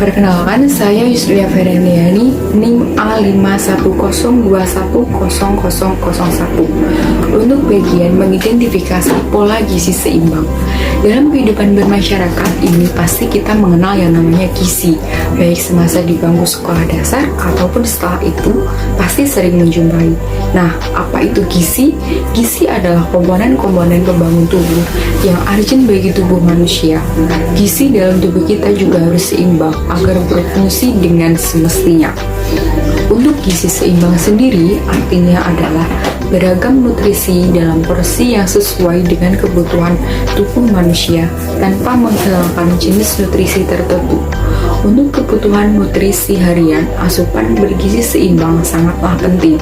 Perkenalkan, saya Yusria Ferendiani, NIM A5102100001 untuk bagian mengidentifikasi pola gizi seimbang. Dalam kehidupan bermasyarakat ini pasti kita mengenal yang namanya gizi, baik semasa di bangku sekolah dasar ataupun setelah itu pasti sering menjumpai. Nah, apa itu gizi? Gizi adalah komponen-komponen pembangun tubuh yang urgent bagi tubuh manusia. Gizi dalam tubuh kita juga harus seimbang agar berfungsi dengan semestinya. Untuk gizi seimbang sendiri artinya adalah beragam nutrisi dalam porsi yang sesuai dengan kebutuhan tubuh manusia tanpa menghilangkan jenis nutrisi tertentu. Untuk kebutuhan nutrisi harian, asupan bergizi seimbang sangatlah penting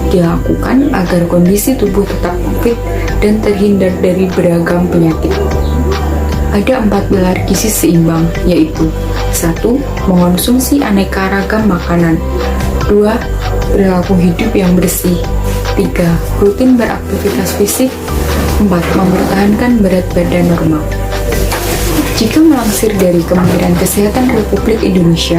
dilakukan agar kondisi tubuh tetap fit dan terhindar dari beragam penyakit. Ada 4 pilar gizi seimbang, yaitu 1. Mengonsumsi aneka ragam makanan. 2. Perilaku hidup yang bersih. 3. Rutin beraktivitas fisik. 4. Mempertahankan berat badan normal. Jika melansir dari Kementerian Kesehatan Republik Indonesia,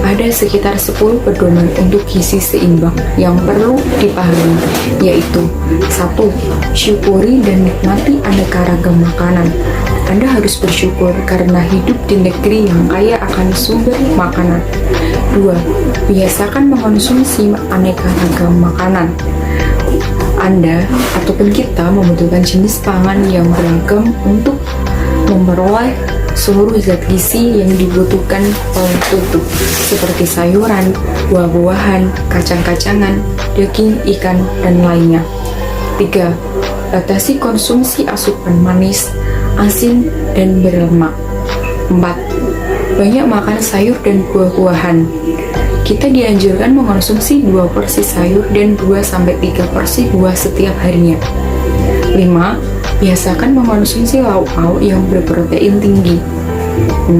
ada sekitar 10 pedoman untuk gizi seimbang yang perlu dipahami, yaitu 1. Syukuri dan nikmati aneka ragam makanan. Anda harus bersyukur karena hidup di negeri yang kaya akan sumber makanan. 2. Biasakan mengonsumsi aneka ragam makanan. Anda ataupun kita membutuhkan jenis pangan yang beragam untuk memperoleh seluruh zat gizi yang dibutuhkan oleh tubuh, seperti sayuran, buah-buahan, kacang-kacangan, daging, ikan, dan lainnya. 3. Batasi konsumsi asupan manis, asin, dan berlemak. 4. Banyak makan sayur dan buah-buahan. Kita dianjurkan mengonsumsi 2 porsi sayur dan 2-3 porsi buah setiap harinya. 5. Biasakan mengonsumsi lauk-lauk yang berprotein tinggi. 6.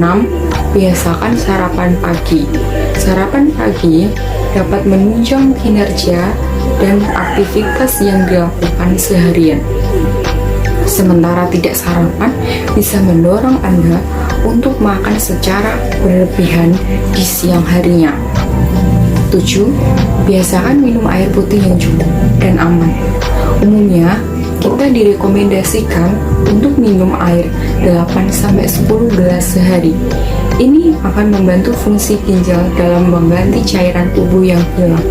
Biasakan sarapan pagi. Sarapan pagi dapat menunjang kinerja dan aktivitas yang dilakukan seharian. Sementara tidak sarapan bisa mendorong Anda untuk makan secara berlebihan di siang harinya. 7. Biasakan minum air putih yang cukup dan aman. Umumnya, kita direkomendasikan untuk minum air 8-10 gelas sehari. Ini akan membantu fungsi ginjal dalam mengganti cairan tubuh yang hilang.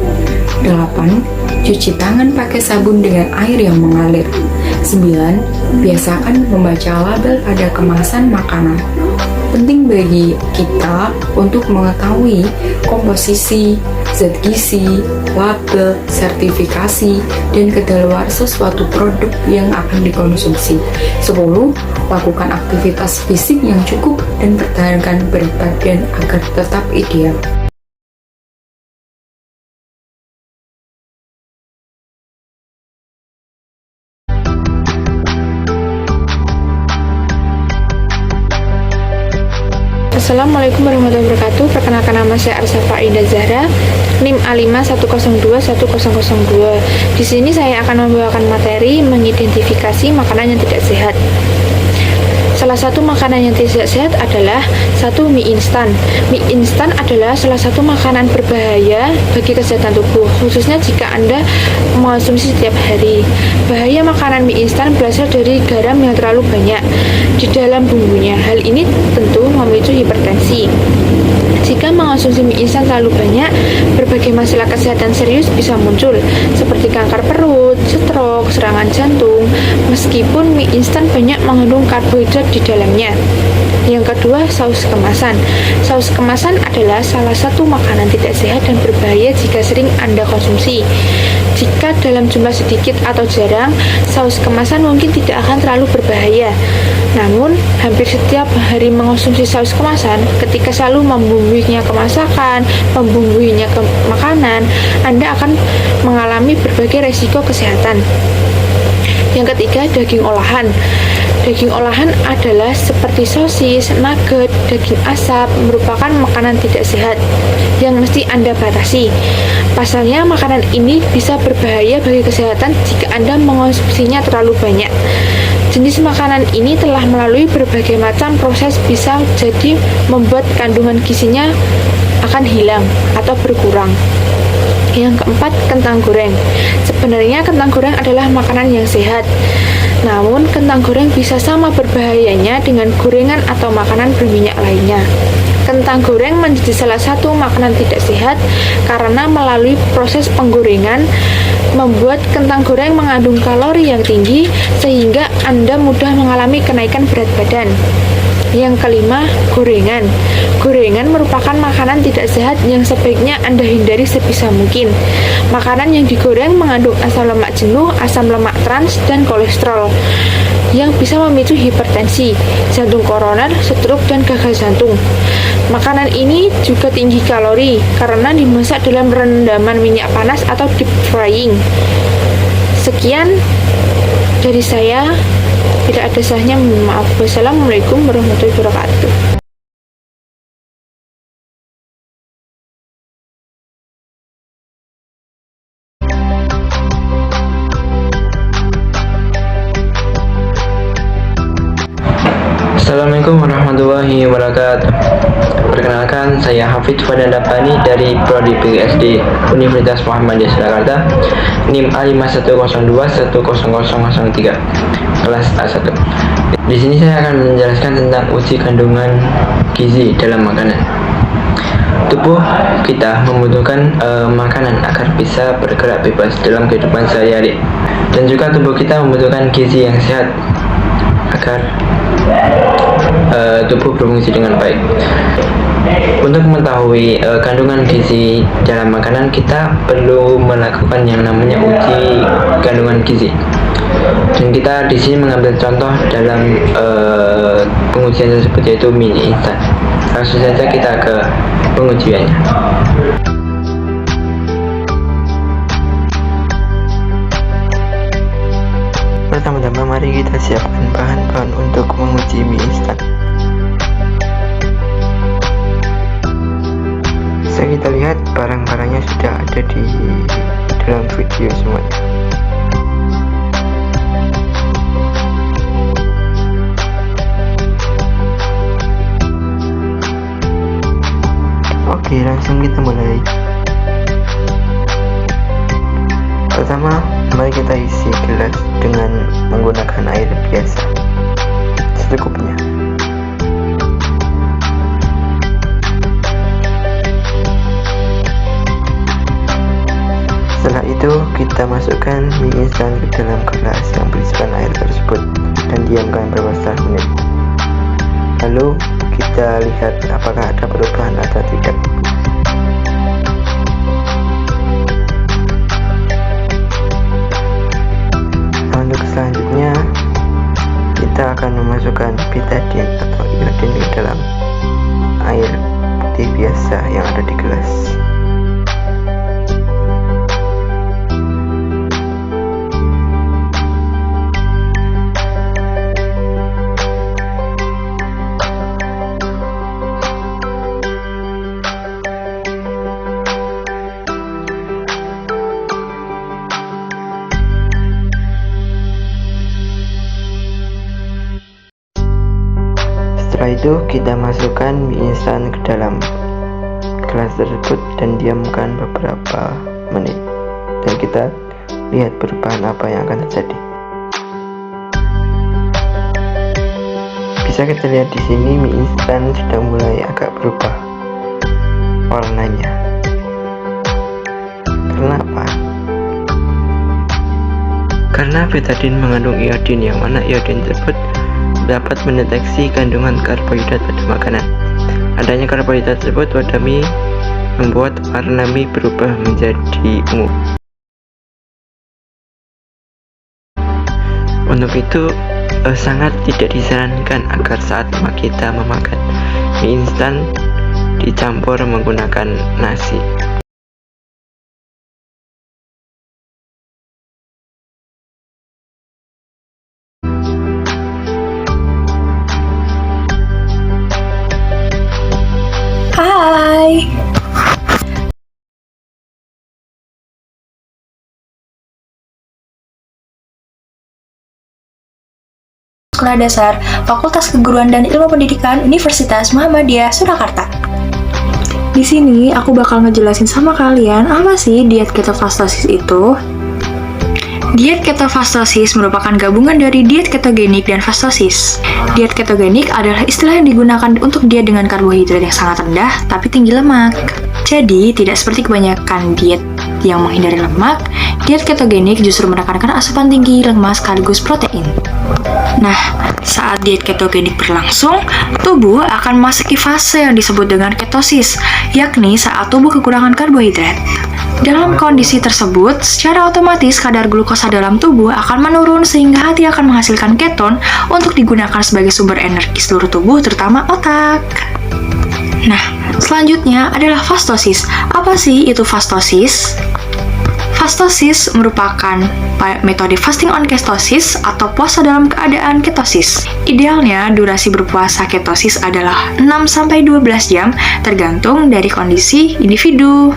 8. Cuci tangan pakai sabun dengan air yang mengalir. 9. Biasakan membaca label pada kemasan makanan. Penting bagi kita untuk mengetahui komposisi, zat gizi, label, sertifikasi, dan kedaluarsa suatu produk yang akan dikonsumsi. 10. Lakukan aktivitas fisik yang cukup dan pertahankan berat badan agar tetap ideal. Assalamualaikum warahmatullahi wabarakatuh. Perkenalkan, nama saya Arsafa Aida Zahra, NIM A51021002. Di sini saya akan membawakan materi mengidentifikasi makanan yang tidak sehat. Salah satu makanan yang tidak sehat adalah 1. Mie instan. Mie instan adalah salah satu makanan berbahaya bagi kesehatan tubuh, khususnya jika Anda mengonsumsi setiap hari. Bahaya makanan mie instan berasal dari garam yang terlalu banyak di dalam bumbunya. Hal ini tentu memicu hipertensi. Jika mengonsumsi mie instan terlalu banyak, berbagai masalah kesehatan serius bisa muncul, seperti kanker perut, stroke, serangan jantung, meskipun mie instan banyak mengandung karbohidrat di dalamnya. Yang kedua, saus kemasan. Saus kemasan adalah salah satu makanan tidak sehat dan berbahaya jika sering Anda konsumsi. Jika dalam jumlah sedikit atau jarang, saus kemasan mungkin tidak akan terlalu berbahaya. Namun, hampir setiap hari mengonsumsi saus kemasan, ketika selalu membumbuinya ke masakan, membumbuinya ke makanan, Anda akan mengalami berbagai resiko kesehatan. Yang ketiga, daging olahan. Daging olahan adalah seperti sosis, nugget, daging asap, merupakan makanan tidak sehat yang mesti Anda batasi. Pasalnya, makanan ini bisa berbahaya bagi kesehatan jika Anda mengonsumsinya terlalu banyak. Jenis makanan ini telah melalui berbagai macam proses bisa jadi membuat kandungan gizinya akan hilang atau berkurang. Yang keempat, kentang goreng. Sebenarnya kentang goreng adalah makanan yang sehat. Namun, kentang goreng bisa sama berbahayanya dengan gorengan atau makanan berminyak lainnya. Kentang goreng menjadi salah satu makanan tidak sehat karena melalui proses penggorengan membuat kentang goreng mengandung kalori yang tinggi sehingga Anda mudah mengalami kenaikan berat badan. Yang kelima, gorengan. Gorengan merupakan makanan tidak sehat yang sebaiknya Anda hindari sebisa mungkin. Makanan yang digoreng mengandung asam lemak jenuh, asam lemak trans, dan kolesterol yang bisa memicu hipertensi, jantung koroner, stroke, dan gagal jantung. Makanan ini juga tinggi kalori karena dimasak dalam rendaman minyak panas atau deep frying. Sekian dari saya. Tidak ada sahnya, maaf. Wassalamualaikum warahmatullahi wabarakatuh. Assalamualaikum warahmatullahi wabarakatuh. Perkenalkan, saya Hafidz Fadanda Fani dari Prodi PGSD Universitas Muhammadiyah Surakarta, NIM A5102100003, kelas A1. Di sini saya akan menjelaskan tentang uji kandungan gizi dalam makanan. Tubuh kita membutuhkan makanan agar bisa bergerak bebas dalam kehidupan sehari-hari, dan juga tubuh kita membutuhkan gizi yang sehat agar tubuh berfungsi dengan baik. Untuk mengetahui kandungan gizi dalam makanan, kita perlu melakukan yang namanya uji kandungan gizi. Dan kita di sini mengambil contoh dalam pengujian tersebut, yaitu mie instan. Langsung saja kita ke pengujiannya. Pertama-tama mari kita siapkan bahan-bahan untuk menguji mie instan. Bisa kita lihat barang-barangnya sudah ada di dalam video semuanya. Oke, langsung kita mulai. Pertama, mari kita isi gelas dengan menggunakan air biasa secukupnya. Setelah itu, kita masukkan mie instan ke dalam gelas yang berisikan air tersebut dan diamkan beberapa menit. Lalu kita lihat apakah ada perubahan atau tidak. Untuk selanjutnya, kita akan memasukkan betadine atau iodin ke dalam air putih biasa yang ada di gelas. Setelah itu, kita masukkan mie instan ke dalam gelas tersebut dan diamkan beberapa menit, dan kita lihat perubahan apa yang akan terjadi. Bisa kita lihat di sini mie instan sudah mulai agak berubah warnanya. Kenapa? Karena betadine mengandung iodin, yang mana iodin tersebut dapat mendeteksi kandungan karbohidrat pada makanan. Adanya karbohidrat tersebut pada mie membuat warna mie berubah menjadi ungu. Untuk itu, sangat tidak disarankan agar saat kita memakan mie instan dicampur menggunakan nasi. Hai. Sekolah Dasar Fakultas Keguruan dan Ilmu Pendidikan Universitas Muhammadiyah Surakarta. Di sini aku bakal ngejelasin sama kalian apa sih diet ketofastosis itu. Diet ketofastosis merupakan gabungan dari diet ketogenik dan fastosis. Diet ketogenik adalah istilah yang digunakan untuk diet dengan karbohidrat yang sangat rendah tapi tinggi lemak. Jadi, tidak seperti kebanyakan diet yang menghindari lemak, diet ketogenik justru menekankan asupan tinggi lemak sekaligus protein. Nah, saat diet ketogenik berlangsung, tubuh akan memasuki fase yang disebut dengan ketosis, yakni saat tubuh kekurangan karbohidrat. Dalam kondisi tersebut, secara otomatis kadar glukosa dalam tubuh akan menurun sehingga hati akan menghasilkan keton untuk digunakan sebagai sumber energi seluruh tubuh, terutama otak. Nah, selanjutnya adalah fastosis. Apa sih itu fastosis? Fastosis merupakan metode fasting on ketosis atau puasa dalam keadaan ketosis. Idealnya, durasi berpuasa ketosis adalah 6-12 jam tergantung dari kondisi individu.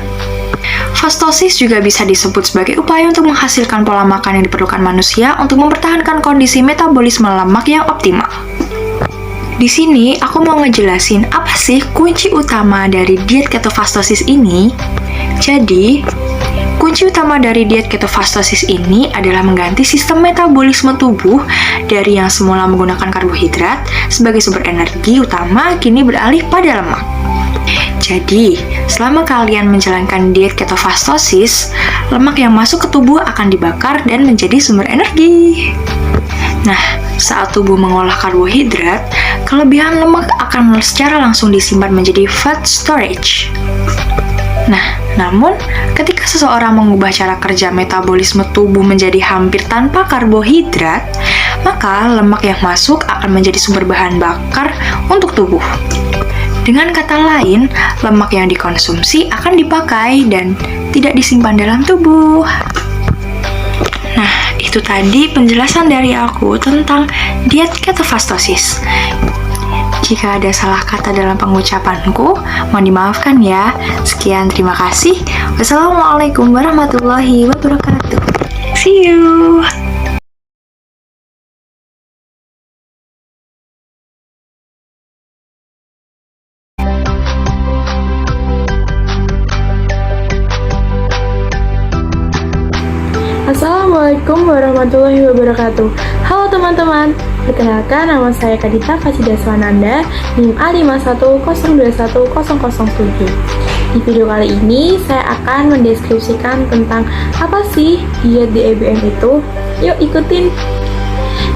Fastosis juga bisa disebut sebagai upaya untuk menghasilkan pola makan yang diperlukan manusia untuk mempertahankan kondisi metabolisme lemak yang optimal. Di sini aku mau ngejelasin apa sih kunci utama dari diet ketofastosis ini. Jadi, kunci utama dari diet ketofastosis ini adalah mengganti sistem metabolisme tubuh dari yang semula menggunakan karbohidrat sebagai sumber energi utama kini beralih pada lemak. Jadi, selama kalian menjalankan diet ketofastosis, lemak yang masuk ke tubuh akan dibakar dan menjadi sumber energi. Nah, saat tubuh mengolah karbohidrat, kelebihan lemak akan secara langsung disimpan menjadi fat storage. Nah, namun ketika seseorang mengubah cara kerja metabolisme tubuh menjadi hampir tanpa karbohidrat, maka lemak yang masuk akan menjadi sumber bahan bakar untuk tubuh. Dengan kata lain, lemak yang dikonsumsi akan dipakai dan tidak disimpan dalam tubuh. Nah, itu tadi penjelasan dari aku tentang diet ketofastosis. Jika ada salah kata dalam pengucapanku, mohon dimaafkan ya. Sekian, terima kasih. Wassalamualaikum warahmatullahi wabarakatuh. See you! Assalamualaikum warahmatullahi wabarakatuh. Halo teman-teman, perkenalkan nama saya Kadita Fasida Swananda, NIM A510210007. Di video kali ini, saya akan mendeskripsikan tentang apa sih diet DEBM itu. Yuk ikutin!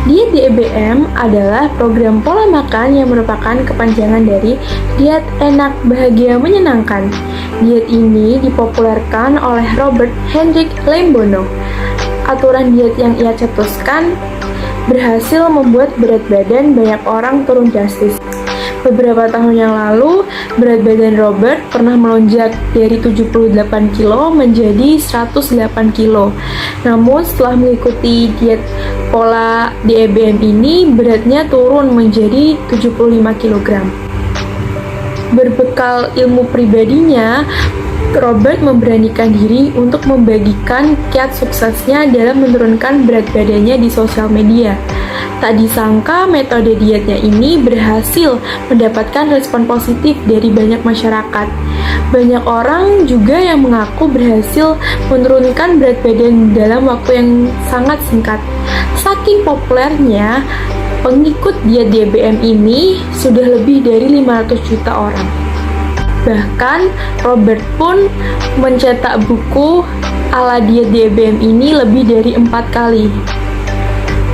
Diet DEBM adalah program pola makan yang merupakan kepanjangan dari diet enak, bahagia, menyenangkan. Diet ini dipopulerkan oleh Robert Hendrik Lembono. Aturan diet yang ia cetuskan berhasil membuat berat badan banyak orang turun drastis. Beberapa tahun yang lalu, berat badan Robert pernah melonjak dari 78 kilo menjadi 108 kilo. Namun setelah mengikuti diet pola DEBM ini, beratnya turun menjadi 75 kg. Berbekal ilmu pribadinya, Robert memberanikan diri untuk membagikan kiat suksesnya dalam menurunkan berat badannya di sosial media. Tak disangka metode dietnya ini berhasil mendapatkan respon positif dari banyak masyarakat. Banyak orang juga yang mengaku berhasil menurunkan berat badan dalam waktu yang sangat singkat. Saking populernya, pengikut diet DEBM ini sudah lebih dari 500 juta orang. Bahkan, Robert pun mencetak buku ala diet DEBM ini lebih dari 4 kali.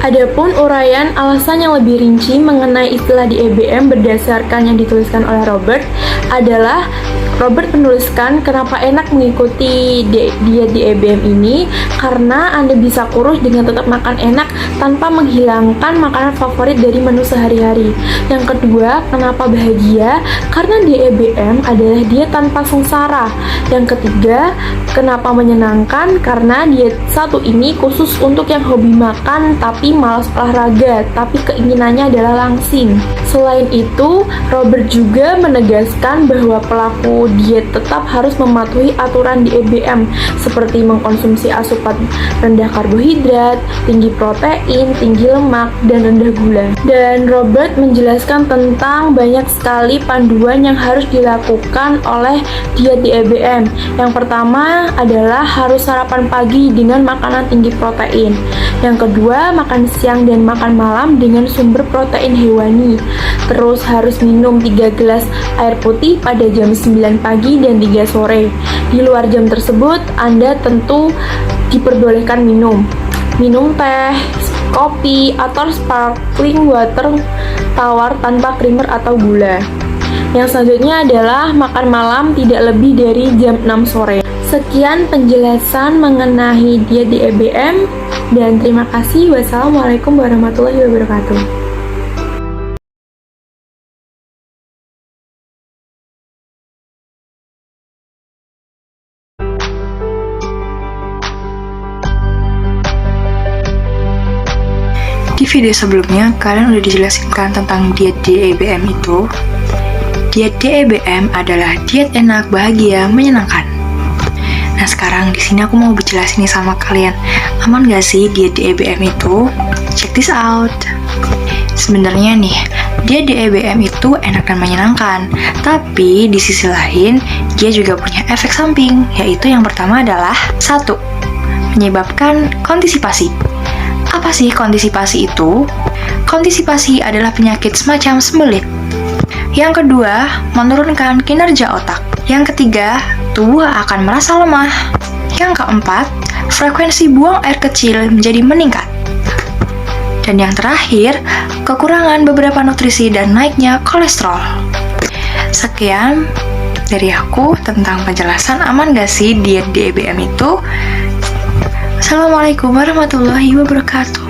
Adapun uraian alasan yang lebih rinci mengenai istilah DEBM berdasarkan yang dituliskan oleh Robert adalah Robert menuliskan kenapa enak mengikuti diet DEBM ini karena Anda bisa kurus dengan tetap makan enak tanpa menghilangkan makanan favorit dari menu sehari-hari. Yang kedua, kenapa bahagia? Karena DEBM adalah diet tanpa sengsara. Yang ketiga, kenapa menyenangkan? Karena diet satu ini khusus untuk yang hobi makan tapi malas olahraga, tapi keinginannya adalah langsing. Selain itu, Robert juga menegaskan bahwa pelaku mau diet tetap harus mematuhi aturan di EBM seperti mengkonsumsi asupan rendah karbohidrat, tinggi protein, tinggi lemak, dan rendah gula. Dan Robert menjelaskan tentang banyak sekali panduan yang harus dilakukan oleh diet di EBM. Yang pertama adalah harus sarapan pagi dengan makanan tinggi protein. Yang kedua, makan siang dan makan malam dengan sumber protein hewani. Terus harus minum 3 gelas air putih pada jam 9 pagi dan 3 sore. Di luar jam tersebut, Anda tentu diperbolehkan minum teh, kopi, atau sparkling water tawar tanpa creamer atau gula. Yang selanjutnya adalah makan malam tidak lebih dari jam 6 sore. Sekian penjelasan mengenai diet di EBM, dan terima kasih. Wassalamualaikum warahmatullahi wabarakatuh. Di video sebelumnya, kalian udah dijelasin kan tentang diet di EBM itu. Diet di EBM adalah diet enak, bahagia, menyenangkan. Nah, sekarang di sini aku mau berjelasin nih sama kalian, aman gak sih diet di EBM itu? Check this out. Sebenarnya nih, diet di EBM itu enak dan menyenangkan, tapi di sisi lain, dia juga punya efek samping, yaitu yang pertama adalah 1. Menyebabkan konstipasi. Apa sih konstipasi itu? Konstipasi adalah penyakit semacam sembelit. Yang kedua, menurunkan kinerja otak. Yang ketiga, tubuh akan merasa lemah. Yang keempat, frekuensi buang air kecil menjadi meningkat. Dan yang terakhir, kekurangan beberapa nutrisi dan naiknya kolesterol. Sekian dari aku tentang penjelasan aman gak sih diet di EBM itu. Assalamualaikum warahmatullahi wabarakatuh.